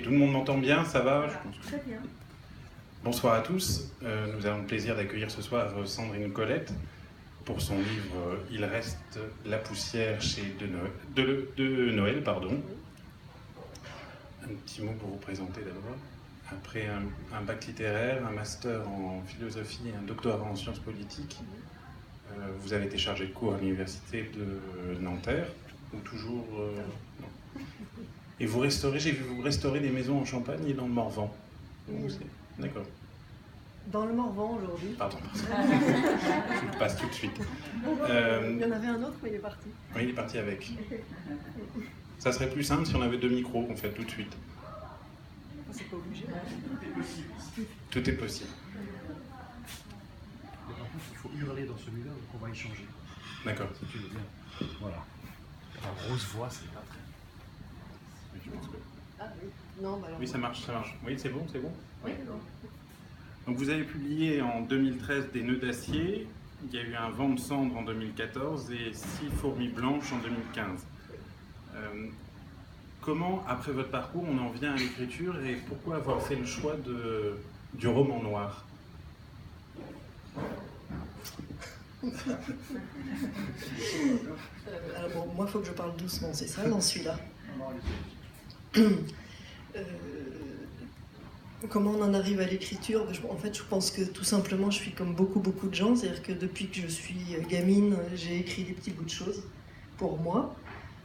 tout le monde m'entend bien, ça va? Voilà, très bien. Bonsoir à tous. Nous avons le plaisir d'accueillir ce soir Sandrine Colette pour son livre « Il reste la poussière » chez de Noël. Pardon. Un petit mot pour vous présenter d'abord. Après un bac littéraire, un master en philosophie et un doctorat en sciences politiques, vous avez été chargé de cours à l'université de Nanterre, ou toujours... non. Et vous restaurez, j'ai vu vous restaurer des maisons en Champagne et dans le Morvan. D'accord. Dans le Morvan aujourd'hui. Pardon. Je passe tout de suite. Il y en avait un autre, mais il est parti. Oui, il est parti avec. Ça serait plus simple si on avait deux micros qu'on fait tout de suite. C'est pas obligé. Tout est possible. Par contre, il faut hurler dans celui-là, donc on va échanger. D'accord. Si tu veux bien. Voilà. La grosse voix, c'est pas très... Ah oui. Non, bah alors... Oui, ça marche, ça marche. Oui, c'est bon, c'est bon. Oui, non. Donc vous avez publié en 2013 Des nœuds d'acier, il y a eu Un vent de cendre en 2014 et Six fourmis blanches en 2015. Comment, après votre parcours, on en vient à l'écriture et pourquoi avoir fait le choix du roman noir? Alors bon, moi, il faut que je parle doucement, c'est ça, dans celui-là. Comment on en arrive à l'écriture? En fait, je pense que tout simplement, je suis comme beaucoup de gens. C'est-à-dire que depuis que je suis gamine, j'ai écrit des petits bouts de choses pour moi.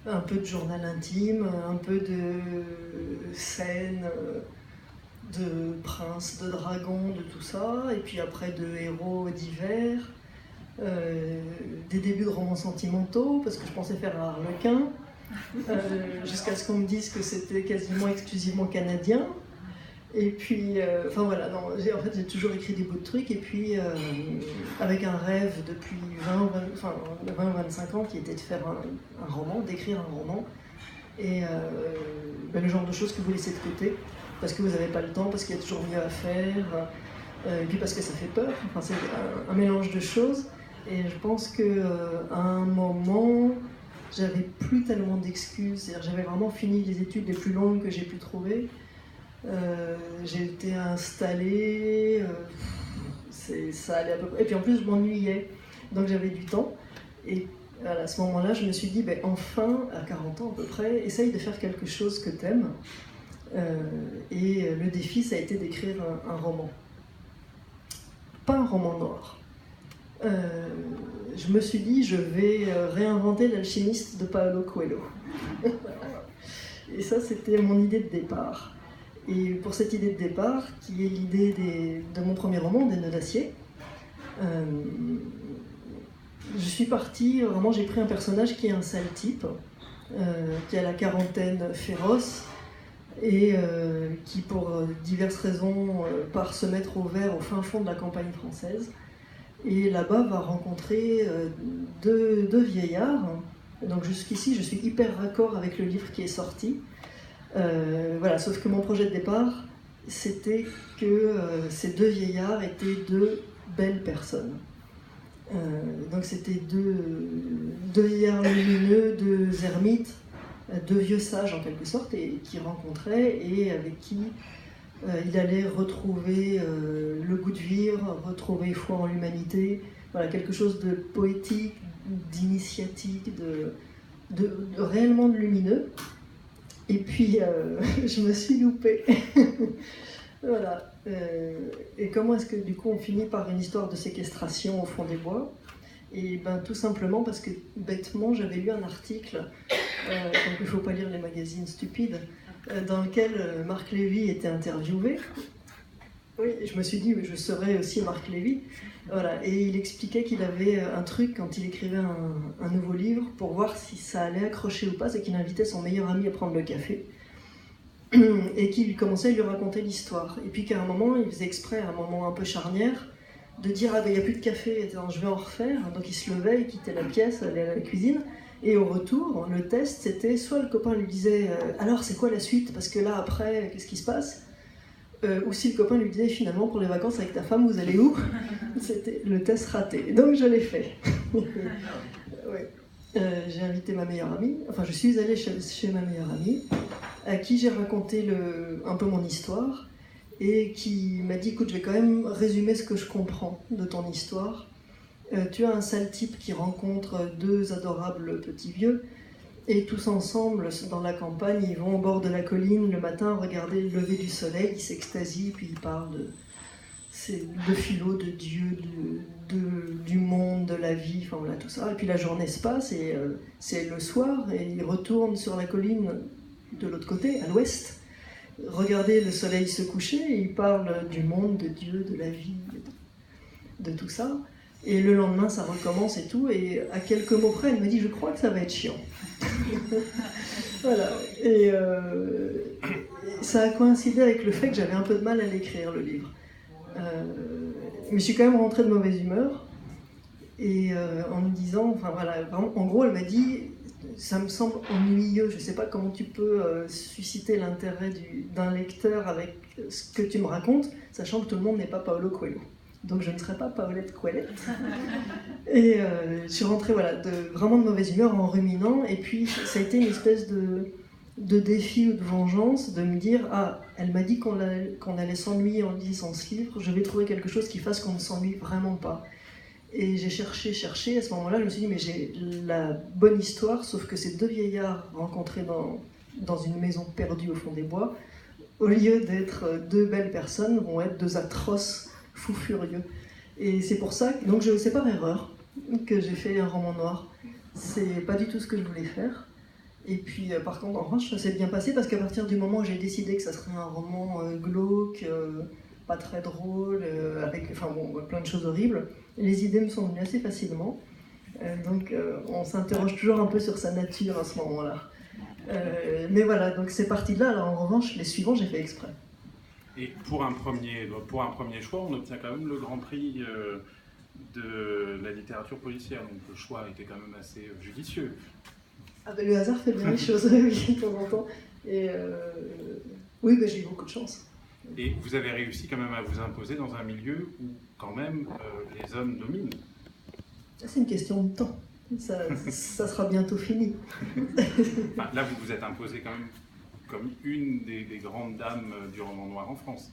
Un peu de journal intime, un peu de scènes, de princes, de dragons, de tout ça. Et puis après, de héros divers. Des débuts de romans sentimentaux, parce que je pensais faire un Harlequin. Jusqu'à ce qu'on me dise que c'était quasiment exclusivement canadien. Et puis, enfin voilà, non, en fait j'ai toujours écrit des bouts de trucs, et puis avec un rêve depuis 20 ou 25 ans qui était de faire un roman, d'écrire un roman, et le genre de choses que vous laissez de côté, parce que vous n'avez pas le temps, parce qu'il y a toujours mieux à faire, et puis parce que ça fait peur, enfin, c'est un mélange de choses, et je pense qu'à un moment, j'avais plus tellement d'excuses, c'est-à-dire j'avais vraiment fini les études les plus longues que j'ai pu trouver. J'ai été installée, ça allait à peu près. Et puis en plus, je m'ennuyais, donc j'avais du temps. Et à ce moment-là, je me suis dit, enfin, à 40 ans à peu près, essaye de faire quelque chose que t'aimes. Et le défi, ça a été d'écrire un roman. Pas un roman noir. Je me suis dit, je vais réinventer l'alchimiste de Paulo Coelho. Et ça, c'était mon idée de départ. Et pour cette idée de départ, qui est l'idée de mon premier roman, Des nœuds d'acier, je suis partie, vraiment j'ai pris un personnage qui est un sale type, qui a la quarantaine féroce, et qui pour diverses raisons part se mettre au vert au fin fond de la campagne française. Et là-bas va rencontrer deux vieillards. Donc jusqu'ici, je suis hyper raccord avec le livre qui est sorti. Voilà, sauf que mon projet de départ, c'était que ces deux vieillards étaient deux belles personnes. Donc c'était deux vieillards lumineux, deux ermites, deux vieux sages en quelque sorte, et qui rencontraient et avec qui il allait retrouver le goût de vivre, retrouver foi en l'humanité, voilà, quelque chose de poétique, d'initiatique, de réellement de lumineux. Et puis, je me suis loupée. Voilà. Et comment est-ce que, du coup, on finit par une histoire de séquestration au fond des bois? Et tout simplement parce que, bêtement, j'avais lu un article, donc il ne faut pas lire les magazines stupides, dans lequel Marc Lévy était interviewé. Oui, je me suis dit, mais je serais aussi Marc Lévy. Voilà. Et il expliquait qu'il avait un truc quand il écrivait un nouveau livre pour voir si ça allait accrocher ou pas, c'est qu'il invitait son meilleur ami à prendre le café et qu'il commençait à lui raconter l'histoire. Et puis qu'à un moment, il faisait exprès, à un moment un peu charnière, de dire « Ah ben il n'y a plus de café, je vais en refaire ». Donc il se levait, il quittait la pièce, allait à la cuisine. Et au retour, le test, c'était soit le copain lui disait « Alors c'est quoi la suite? Parce que là après, qu'est-ce qui se passe ?» Ou si le copain lui disait finalement pour les vacances avec ta femme vous allez où? C'était le test raté, donc je l'ai fait. Ouais. j'ai invité ma meilleure amie, enfin je suis allée chez ma meilleure amie, à qui j'ai raconté un peu mon histoire, et qui m'a dit, écoute, je vais quand même résumer ce que je comprends de ton histoire. Tu as un sale type qui rencontre deux adorables petits vieux, et tous ensemble, dans la campagne, ils vont au bord de la colline le matin regarder le lever du soleil, ils s'extasient, puis ils parlent de philo, de Dieu, du monde, de la vie, enfin voilà tout ça. Et puis la journée se passe, et c'est le soir, et ils retournent sur la colline de l'autre côté, à l'ouest, regarder le soleil se coucher, et ils parlent du monde, de Dieu, de la vie, de tout ça. Et le lendemain, ça recommence et tout, et à quelques mots près, elle me dit, je crois que ça va être chiant. Voilà. Et ça a coïncidé avec le fait que j'avais un peu de mal à l'écrire, le livre. Mais je suis quand même rentrée de mauvaise humeur, et en me disant, enfin voilà, vraiment, en gros, elle m'a dit, ça me semble ennuyeux, je ne sais pas comment tu peux susciter l'intérêt d'un lecteur avec ce que tu me racontes, sachant que tout le monde n'est pas Paulo Coelho. Donc je ne serai pas Paulette Coelette. Et je suis rentrée vraiment de mauvaise humeur en ruminant, et puis ça a été une espèce de défi ou de vengeance, de me dire, ah, elle m'a dit qu'on allait s'ennuyer en lisant ce livre, je vais trouver quelque chose qui fasse qu'on ne s'ennuie vraiment pas. Et j'ai cherché, à ce moment-là, je me suis dit, mais j'ai la bonne histoire, sauf que ces deux vieillards rencontrés dans une maison perdue au fond des bois, au lieu d'être deux belles personnes, vont être deux atroces fous furieux. Et c'est pour ça, donc c'est par erreur que j'ai fait un roman noir. C'est pas du tout ce que je voulais faire. Et puis par contre, en revanche, ça s'est bien passé, parce qu'à partir du moment où j'ai décidé que ça serait un roman glauque, pas très drôle, avec plein de choses horribles, les idées me sont venues assez facilement. Donc on s'interroge toujours un peu sur sa nature à ce moment-là. Mais voilà, donc c'est parti de là. Alors en revanche, les suivants, j'ai fait exprès. Et pour un premier choix, on obtient quand même le Grand Prix de la littérature policière. Donc le choix était quand même assez judicieux. Ah ben, le hasard fait bien les choses, oui, de temps en temps. Et oui, ben, j'ai eu beaucoup de chance. Et vous avez réussi quand même à vous imposer dans un milieu où quand même les hommes dominent. C'est une question de temps. Ça sera bientôt fini. Enfin, là, vous vous êtes imposé quand même comme une des grandes dames du roman noir en France.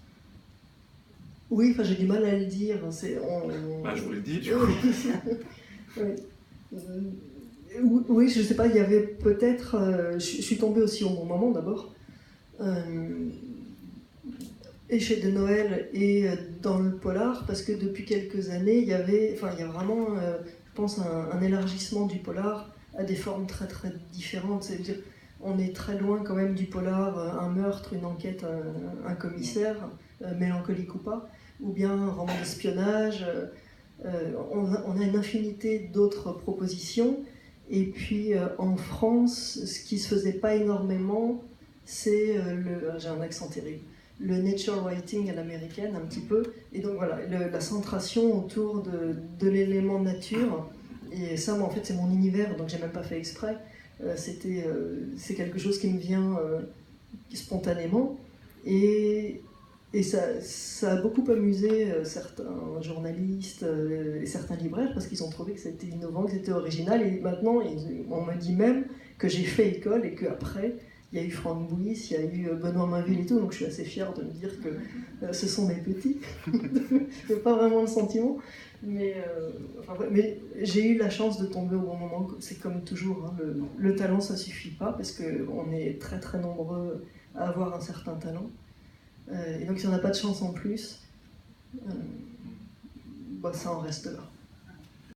Oui, j'ai du mal à le dire. Je vous le dis, du coup. Oui, je ne sais pas, il y avait peut-être... je suis tombée aussi au bon moment, d'abord. Et chez De Noël et dans le polar, parce que depuis quelques années, il y a vraiment, je pense, un élargissement du polar à des formes très très différentes. C'est-à-dire, on est très loin quand même du polar, un meurtre, une enquête, un commissaire, mélancolique ou pas, ou bien un roman d'espionnage. On a une infinité d'autres propositions. Et puis en France, ce qui se faisait pas énormément, c'est j'ai un accent terrible, le nature writing à l'américaine un petit peu. Et donc voilà, la centration autour de l'élément nature. Et ça, moi, en fait, c'est mon univers, donc j'ai même pas fait exprès. C'est quelque chose qui me vient spontanément. Et ça a beaucoup amusé certains journalistes et certains libraires, parce qu'ils ont trouvé que c'était innovant, que c'était original. Et maintenant, on me dit même que j'ai fait école et qu'après, il y a eu Franck Bouis, il y a eu Benoît Mainville et tout. Donc je suis assez fière de me dire que ce sont mes petits. Je n'ai pas vraiment le sentiment. Mais j'ai eu la chance de tomber au bon moment. C'est comme toujours, hein, le talent, ça suffit pas, parce qu'on est très très nombreux à avoir un certain talent. Et donc si on n'a pas de chance en plus, ça en reste là.